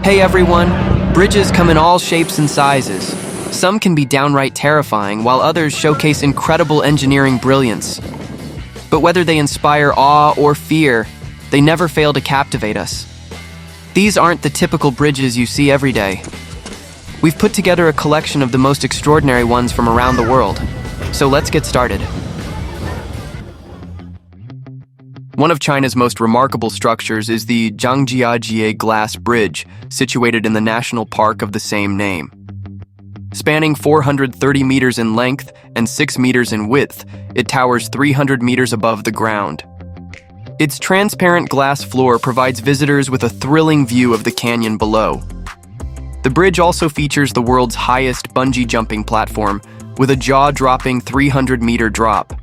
Hey everyone! Bridges come in all shapes and sizes. Some can be downright terrifying, while others showcase incredible engineering brilliance. But whether they inspire awe or fear, they never fail to captivate us. These aren't the typical bridges you see every day. We've put together a collection of the most extraordinary ones from around the world. So let's get started. One of China's most remarkable structures is the Zhangjiajie Glass Bridge, situated in the national park of the same name. Spanning 430 meters in length and 6 meters in width, it towers 300 meters above the ground. Its transparent glass floor provides visitors with a thrilling view of the canyon below. The bridge also features the world's highest bungee jumping platform, with a jaw-dropping 300-meter drop.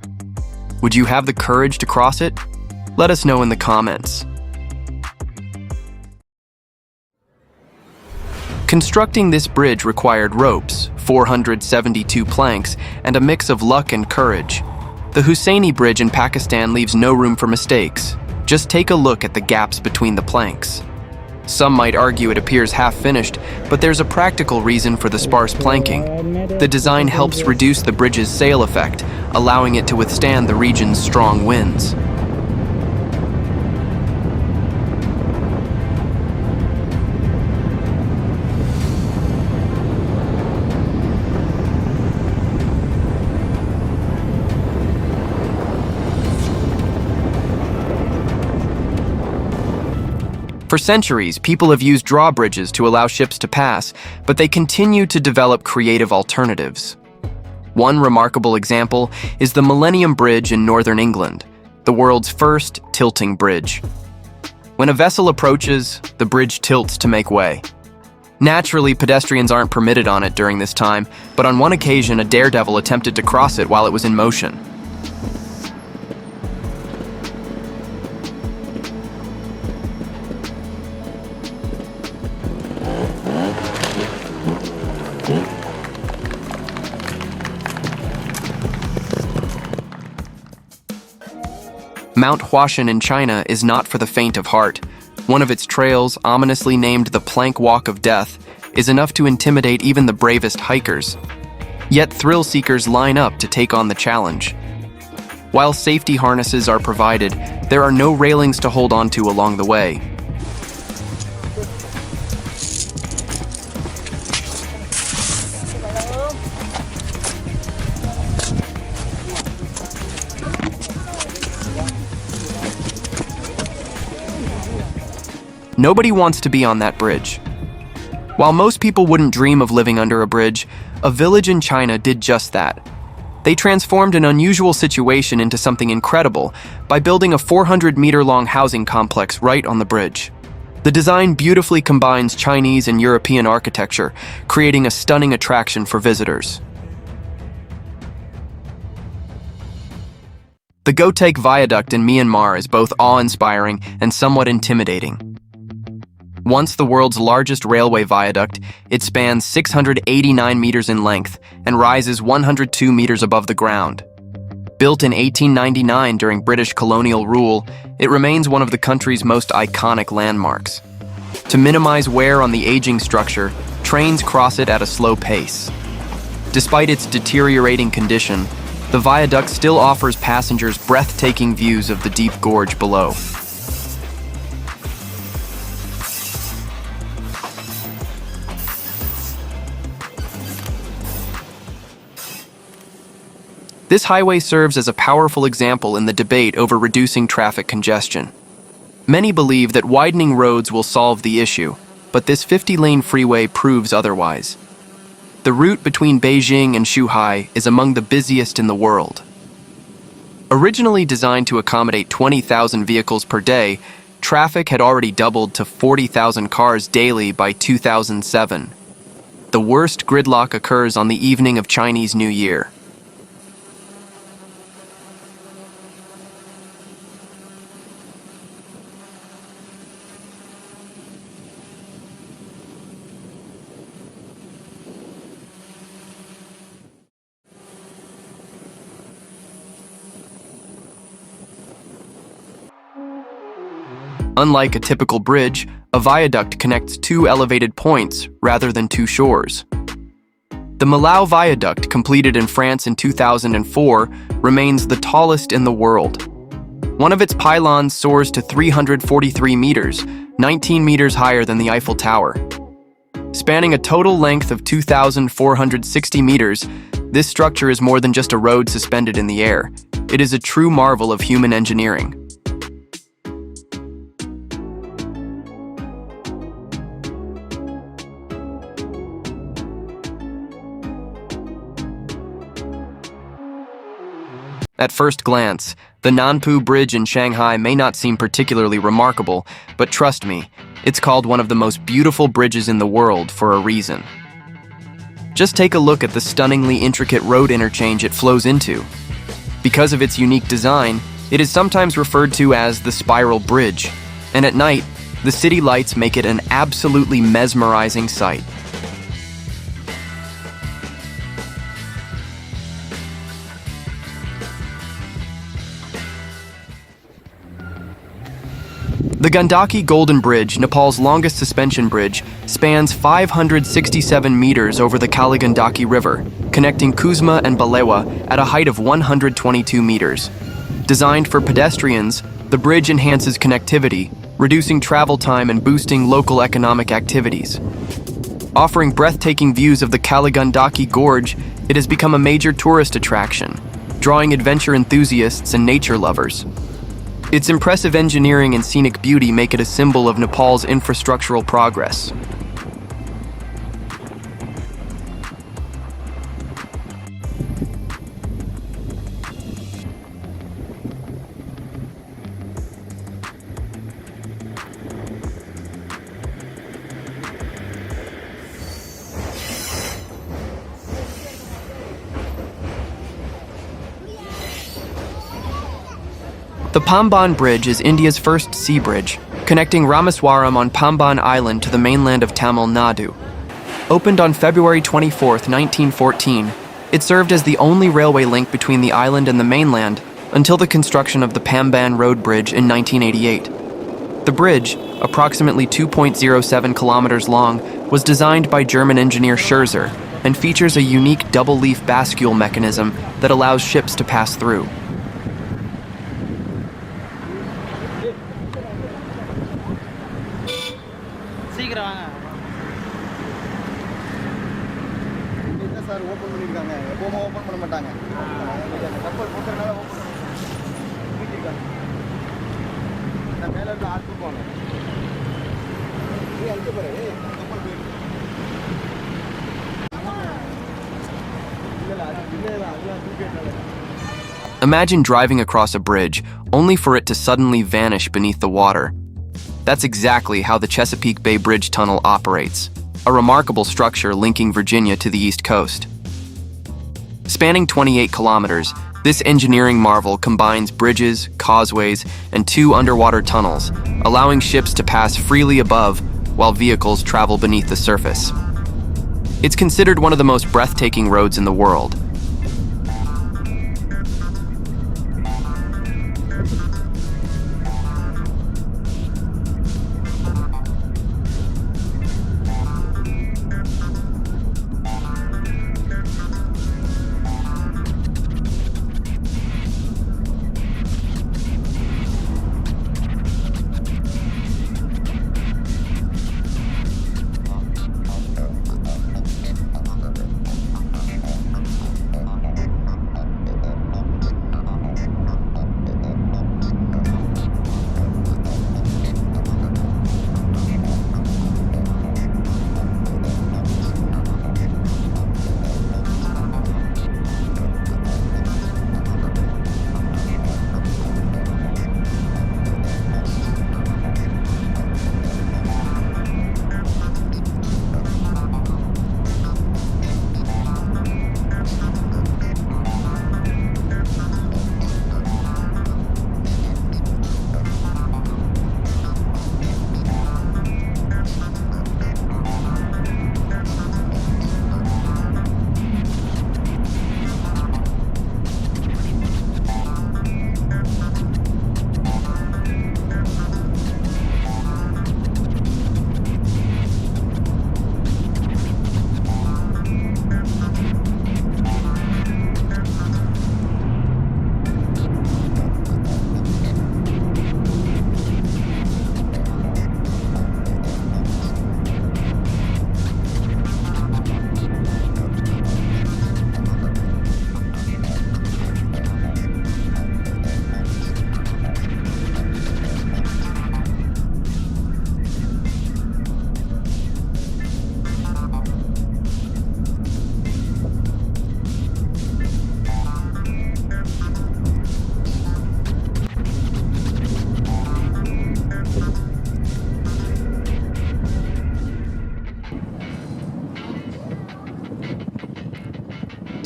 Would you have the courage to cross it? Let us know in the comments. Constructing this bridge required ropes, 472 planks, and a mix of luck and courage. The Husseini Bridge in Pakistan leaves no room for mistakes. Just take a look at the gaps between the planks. Some might argue it appears half-finished, but there's a practical reason for the sparse planking. The design helps reduce the bridge's sail effect, allowing it to withstand the region's strong winds. For centuries, people have used drawbridges to allow ships to pass, but they continue to develop creative alternatives. One remarkable example is the Millennium Bridge in northern England, the world's first tilting bridge. When a vessel approaches, the bridge tilts to make way. Naturally, pedestrians aren't permitted on it during this time, but on one occasion, a daredevil attempted to cross it while it was in motion. Mount Huashan in China is not for the faint of heart. One of its trails, ominously named the Plank Walk of Death, is enough to intimidate even the bravest hikers. Yet thrill seekers line up to take on the challenge. While safety harnesses are provided, there are no railings to hold onto along the way. Nobody wants to be on that bridge. While most people wouldn't dream of living under a bridge, a village in China did just that. They transformed an unusual situation into something incredible by building a 400-meter-long housing complex right on the bridge. The design beautifully combines Chinese and European architecture, creating a stunning attraction for visitors. The Gotek Viaduct in Myanmar is both awe-inspiring and somewhat intimidating. Once the world's largest railway viaduct, it spans 689 meters in length and rises 102 meters above the ground. Built in 1899 during British colonial rule, it remains one of the country's most iconic landmarks. To minimize wear on the aging structure, trains cross it at a slow pace. Despite its deteriorating condition, the viaduct still offers passengers breathtaking views of the deep gorge below. This highway serves as a powerful example in the debate over reducing traffic congestion. Many believe that widening roads will solve the issue, but this 50-lane freeway proves otherwise. The route between Beijing and Shanghai is among the busiest in the world. Originally designed to accommodate 20,000 vehicles per day, traffic had already doubled to 40,000 cars daily by 2007. The worst gridlock occurs on the evening of Chinese New Year. Unlike a typical bridge, a viaduct connects two elevated points rather than two shores. The Millau Viaduct, completed in France in 2004, remains the tallest in the world. One of its pylons soars to 343 meters, 19 meters higher than the Eiffel Tower. Spanning a total length of 2,460 meters, this structure is more than just a road suspended in the air. It is a true marvel of human engineering. At first glance, the Nanpu Bridge in Shanghai may not seem particularly remarkable, but trust me, it's called one of the most beautiful bridges in the world for a reason. Just take a look at the stunningly intricate road interchange it flows into. Because of its unique design, it is sometimes referred to as the Spiral Bridge, and at night, the city lights make it an absolutely mesmerizing sight. The Gandaki Golden Bridge, Nepal's longest suspension bridge, spans 567 meters over the Kaligandaki River, connecting Kuzma and Balewa at a height of 122 meters. Designed for pedestrians, the bridge enhances connectivity, reducing travel time and boosting local economic activities. Offering breathtaking views of the Kaligandaki Gorge, it has become a major tourist attraction, drawing adventure enthusiasts and nature lovers. Its impressive engineering and scenic beauty make it a symbol of Nepal's infrastructural progress. The Pamban Bridge is India's first sea bridge, connecting Rameswaram on Pamban Island to the mainland of Tamil Nadu. Opened on February 24, 1914, it served as the only railway link between the island and the mainland until the construction of the Pamban Road Bridge in 1988. The bridge, approximately 2.07 kilometers long, was designed by German engineer Scherzer and features a unique double-leaf bascule mechanism that allows ships to pass through. Imagine driving across a bridge, only for it to suddenly vanish beneath the water. That's exactly how the Chesapeake Bay Bridge Tunnel operates, a remarkable structure linking Virginia to the East Coast. Spanning 28 kilometers, this engineering marvel combines bridges, causeways, and two underwater tunnels, allowing ships to pass freely above while vehicles travel beneath the surface. It's considered one of the most breathtaking roads in the world.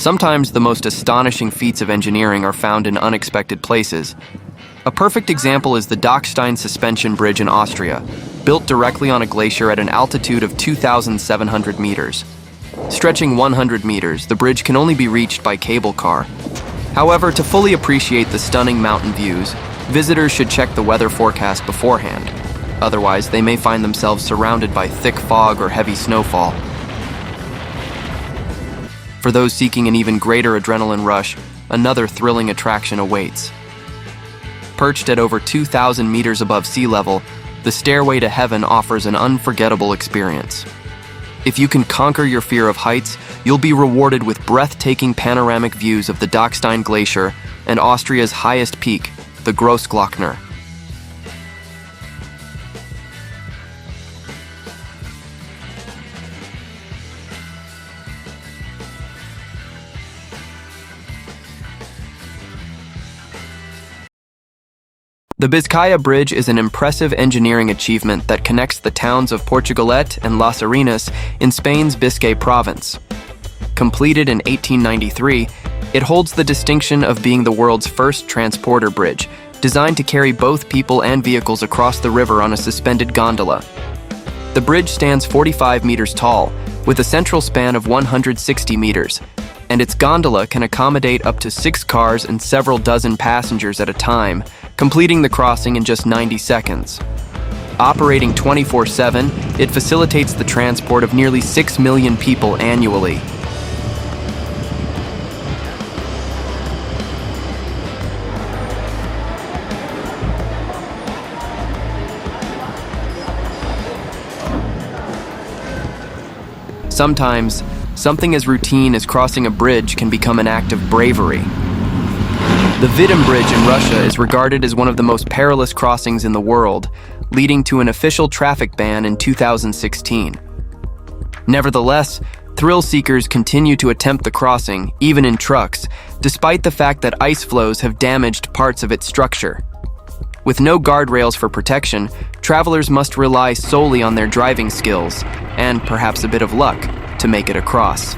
Sometimes the most astonishing feats of engineering are found in unexpected places. A perfect example is the Dachstein suspension bridge in Austria, built directly on a glacier at an altitude of 2,700 meters. Stretching 100 meters, the bridge can only be reached by cable car. However, to fully appreciate the stunning mountain views, visitors should check the weather forecast beforehand. Otherwise, they may find themselves surrounded by thick fog or heavy snowfall. For those seeking an even greater adrenaline rush, another thrilling attraction awaits. Perched at over 2,000 meters above sea level, the Stairway to Heaven offers an unforgettable experience. If you can conquer your fear of heights, you'll be rewarded with breathtaking panoramic views of the Dachstein Glacier and Austria's highest peak, the Grossglockner. The Vizcaya Bridge is an impressive engineering achievement that connects the towns of Portugalete and Las Arenas in Spain's Biscay province. Completed in 1893, it holds the distinction of being the world's first transporter bridge, designed to carry both people and vehicles across the river on a suspended gondola. The bridge stands 45 meters tall, with a central span of 160 meters, and its gondola can accommodate up to 6 cars and several dozen passengers at a time, completing the crossing in just 90 seconds. Operating 24/7, it facilitates the transport of nearly 6 million people annually. Sometimes, something as routine as crossing a bridge can become an act of bravery. The Vidym Bridge in Russia is regarded as one of the most perilous crossings in the world, leading to an official traffic ban in 2016. Nevertheless, thrill seekers continue to attempt the crossing, even in trucks, despite the fact that ice flows have damaged parts of its structure. With no guardrails for protection, travelers must rely solely on their driving skills, and perhaps a bit of luck, to make it across.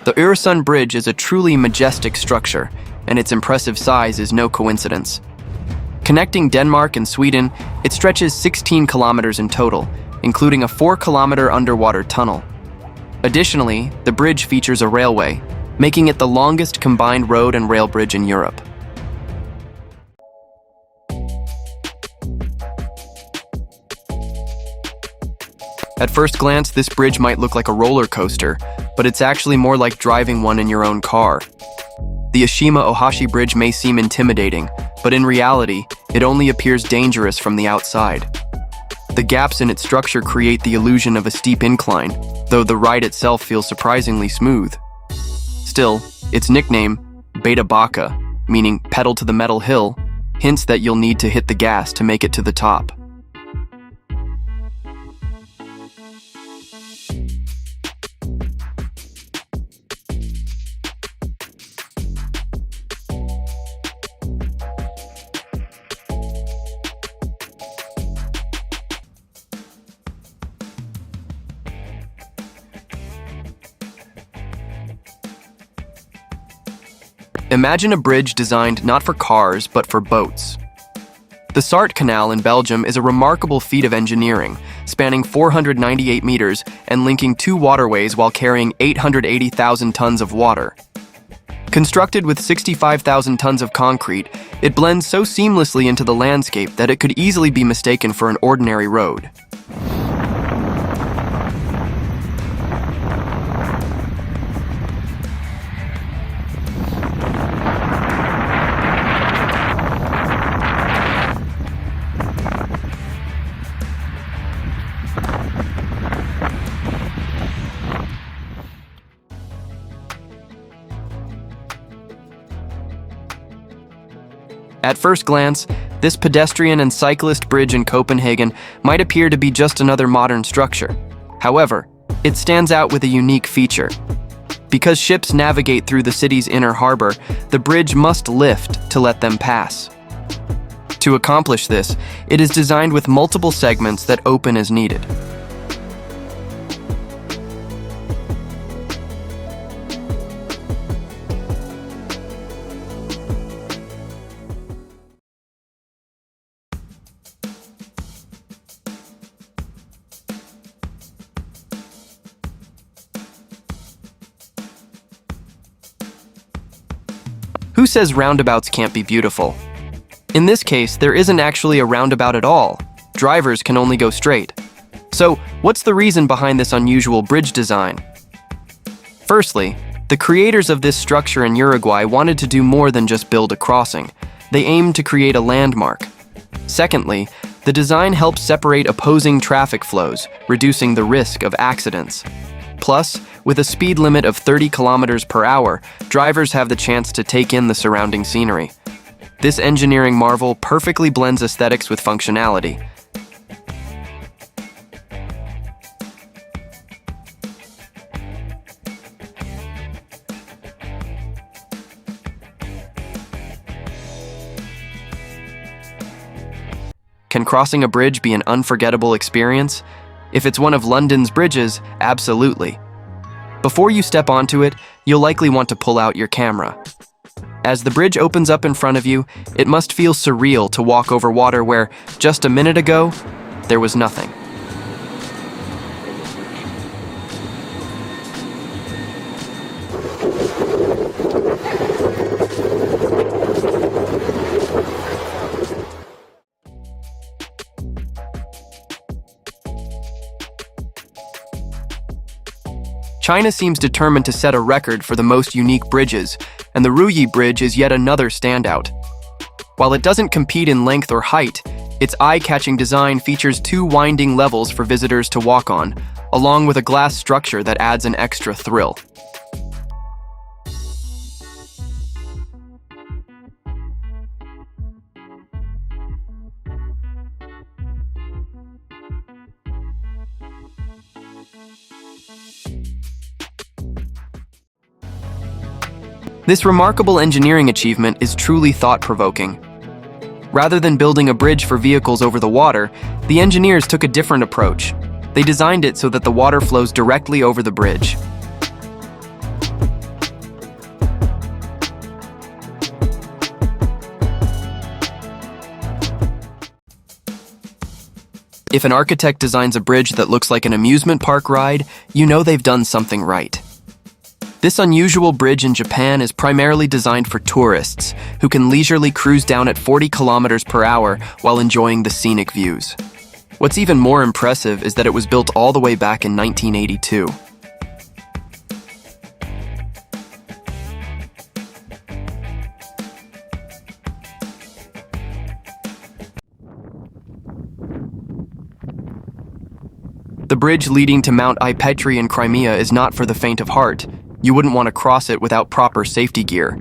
The Öresund Bridge is a truly majestic structure, and its impressive size is no coincidence. Connecting Denmark and Sweden, it stretches 16 kilometers in total, including a 4-kilometer underwater tunnel. Additionally, the bridge features a railway, making it the longest combined road and rail bridge in Europe. At first glance, this bridge might look like a roller coaster, but it's actually more like driving one in your own car. The Ashima-Ohashi Bridge may seem intimidating, but in reality, it only appears dangerous from the outside. The gaps in its structure create the illusion of a steep incline, though the ride itself feels surprisingly smooth. Still, its nickname, Beta Baka, meaning pedal to the metal hill, hints that you'll need to hit the gas to make it to the top. Imagine a bridge designed not for cars, but for boats. The Sarthe Canal in Belgium is a remarkable feat of engineering, spanning 498 meters and linking 2 waterways while carrying 880,000 tons of water. Constructed with 65,000 tons of concrete, it blends so seamlessly into the landscape that it could easily be mistaken for an ordinary road. At first glance, this pedestrian and cyclist bridge in Copenhagen might appear to be just another modern structure. However, it stands out with a unique feature. Because ships navigate through the city's inner harbor, the bridge must lift to let them pass. To accomplish this, it is designed with multiple segments that open as needed. Who says roundabouts can't be beautiful? In this case, there isn't actually a roundabout at all. Drivers can only go straight. So, what's the reason behind this unusual bridge design? Firstly, the creators of this structure in Uruguay wanted to do more than just build a crossing. They aimed to create a landmark. Secondly, the design helps separate opposing traffic flows, reducing the risk of accidents. Plus, with a speed limit of 30 kilometers per hour, drivers have the chance to take in the surrounding scenery. This engineering marvel perfectly blends aesthetics with functionality. Can crossing a bridge be an unforgettable experience? If it's one of London's bridges, absolutely. Before you step onto it, you'll likely want to pull out your camera. As the bridge opens up in front of you, it must feel surreal to walk over water where, just a minute ago, there was nothing. China seems determined to set a record for the most unique bridges, and the Ruyi Bridge is yet another standout. While it doesn't compete in length or height, its eye-catching design features 2 winding levels for visitors to walk on, along with a glass structure that adds an extra thrill. This remarkable engineering achievement is truly thought-provoking. Rather than building a bridge for vehicles over the water, the engineers took a different approach. They designed it so that the water flows directly over the bridge. If an architect designs a bridge that looks like an amusement park ride, you know they've done something right. This unusual bridge in Japan is primarily designed for tourists who can leisurely cruise down at 40 kilometers per hour while enjoying the scenic views. What's even more impressive is that it was built all the way back in 1982. The bridge leading to Mount Ipetri in Crimea is not for the faint of heart. You wouldn't want to cross it without proper safety gear.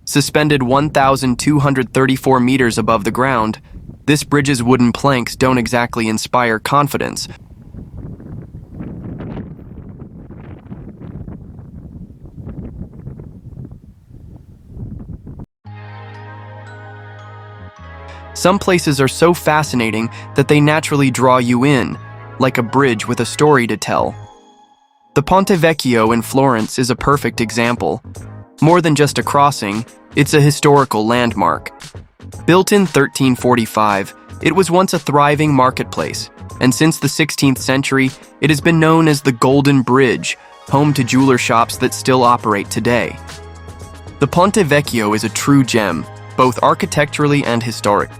Suspended 1,234 meters above the ground, this bridge's wooden planks don't exactly inspire confidence. Some places are so fascinating that they naturally draw you in, like a bridge with a story to tell. The Ponte Vecchio in Florence is a perfect example. More than just a crossing, it's a historical landmark. Built in 1345, it was once a thriving marketplace, and since the 16th century, it has been known as the Golden Bridge, home to jeweler shops that still operate today. The Ponte Vecchio is a true gem, both architecturally and historic.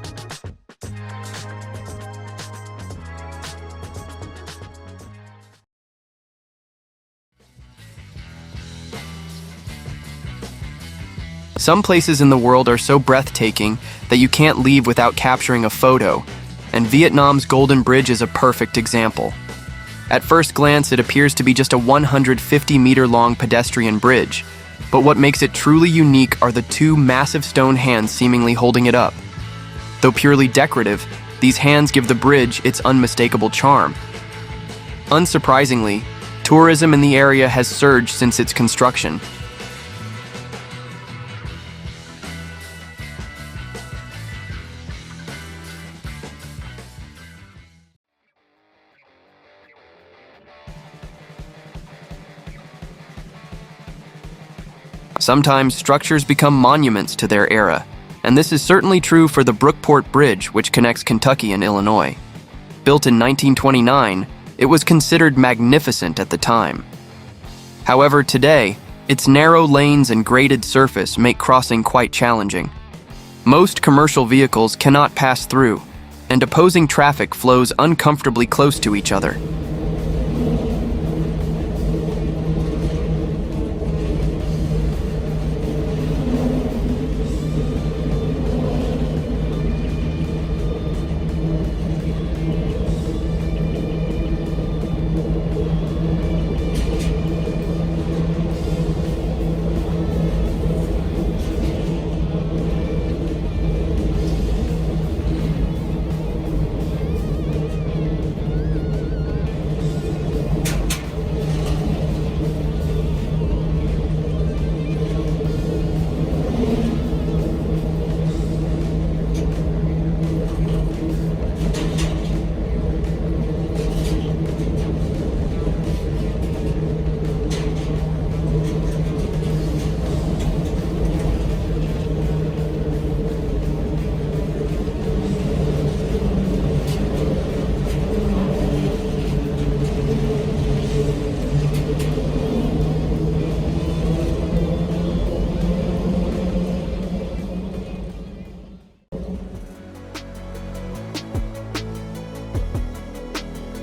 Some places in the world are so breathtaking that you can't leave without capturing a photo, and Vietnam's Golden Bridge is a perfect example. At first glance, it appears to be just a 150-meter-long pedestrian bridge, But what makes it truly unique are the two massive stone hands seemingly holding it up. Though purely decorative, these hands give the bridge its unmistakable charm. Unsurprisingly, tourism in the area has surged since its construction. Sometimes structures become monuments to their era, and this is certainly true for the Brookport Bridge, which connects Kentucky and Illinois. Built in 1929, it was considered magnificent at the time. However, today, its narrow lanes and graded surface make crossing quite challenging. Most commercial vehicles cannot pass through, and opposing traffic flows uncomfortably close to each other.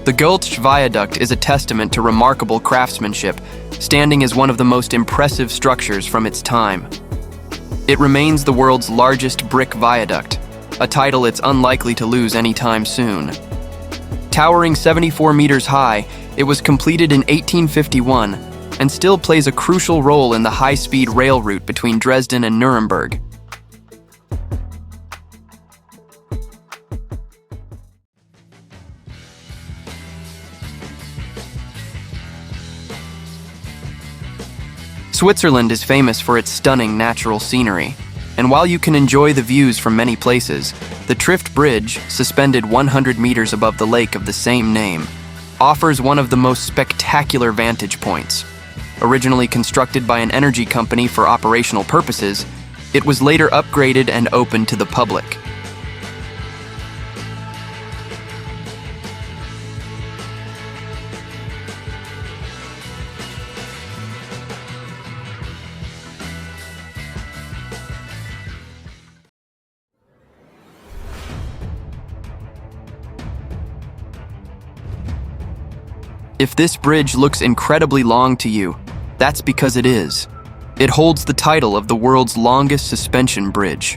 The Gulch Viaduct is a testament to remarkable craftsmanship, standing as one of the most impressive structures from its time. It remains the world's largest brick viaduct, a title it's unlikely to lose anytime soon. Towering 74 meters high, it was completed in 1851 and still plays a crucial role in the high-speed rail route between Dresden and Nuremberg. Switzerland is famous for its stunning natural scenery, and while you can enjoy the views from many places, the Trift Bridge, suspended 100 meters above the lake of the same name, offers one of the most spectacular vantage points. Originally constructed by an energy company for operational purposes, it was later upgraded and opened to the public. If this bridge looks incredibly long to you, that's because it is. It holds the title of the world's longest suspension bridge.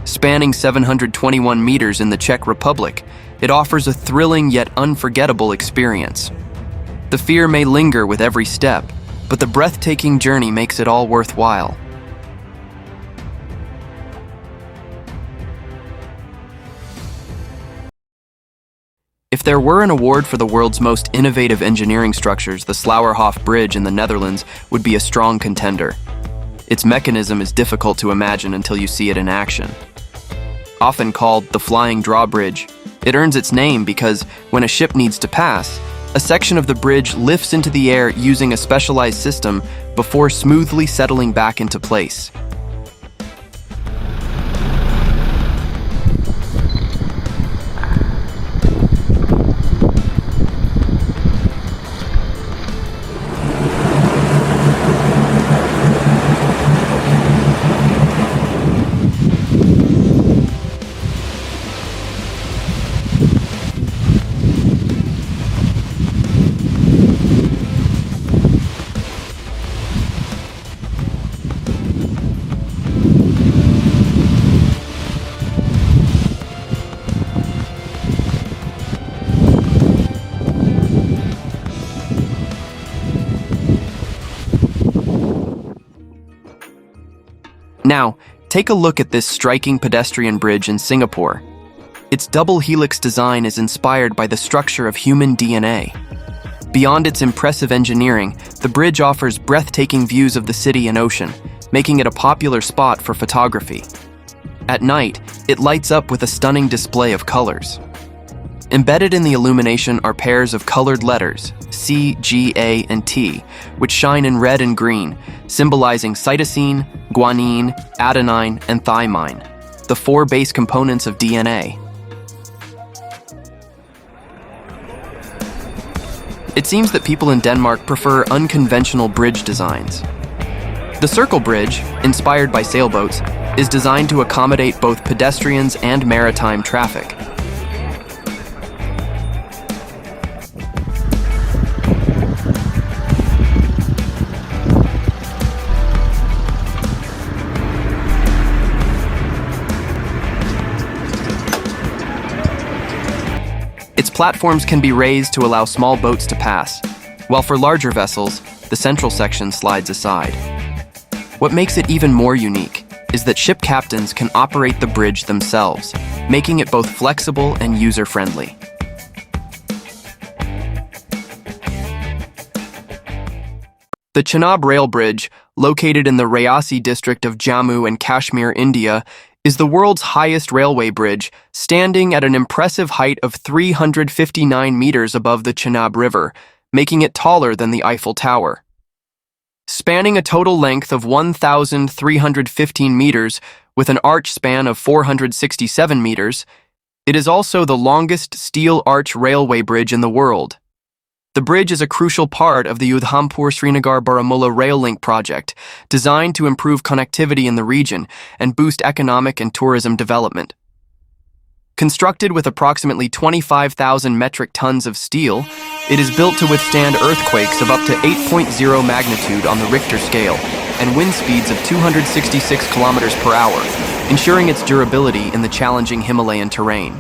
Spanning 721 meters in the Czech Republic, it offers a thrilling yet unforgettable experience. The fear may linger with every step, but the breathtaking journey makes it all worthwhile. If there were an award for the world's most innovative engineering structures, the Slauerhof Bridge in the Netherlands would be a strong contender. Its mechanism is difficult to imagine until you see it in action. Often called the Flying Drawbridge, it earns its name because when a ship needs to pass, a section of the bridge lifts into the air using a specialized system before smoothly settling back into place. Now, take a look at this striking pedestrian bridge in Singapore. Its double helix design is inspired by the structure of human DNA. Beyond its impressive engineering, the bridge offers breathtaking views of the city and ocean, making it a popular spot for photography. At night, it lights up with a stunning display of colors. Embedded in the illumination are pairs of colored letters, C, G, A, and T, which shine in red and green, symbolizing cytosine, guanine, adenine, and thymine, the four base components of DNA. It seems that people in Denmark prefer unconventional bridge designs. The Circle Bridge, inspired by sailboats, is designed to accommodate both pedestrians and maritime traffic. Its platforms can be raised to allow small boats to pass, while for larger vessels, the central section slides aside. What makes it even more unique is that ship captains can operate the bridge themselves, making it both flexible and user-friendly. The Chenab Rail Bridge, located in the Reasi district of Jammu and Kashmir, India, is the world's highest railway bridge, standing at an impressive height of 359 meters above the Chenab River, making it taller than the Eiffel Tower. Spanning a total length of 1,315 meters with an arch span of 467 meters, it is also the longest steel arch railway bridge in the world. The bridge is a crucial part of the Udhampur-Srinagar-Baramulla rail link project, designed to improve connectivity in the region and boost economic and tourism development. Constructed with approximately 25,000 metric tons of steel, it is built to withstand earthquakes of up to 8.0 magnitude on the Richter scale and wind speeds of 266 kilometers per hour, ensuring its durability in the challenging Himalayan terrain.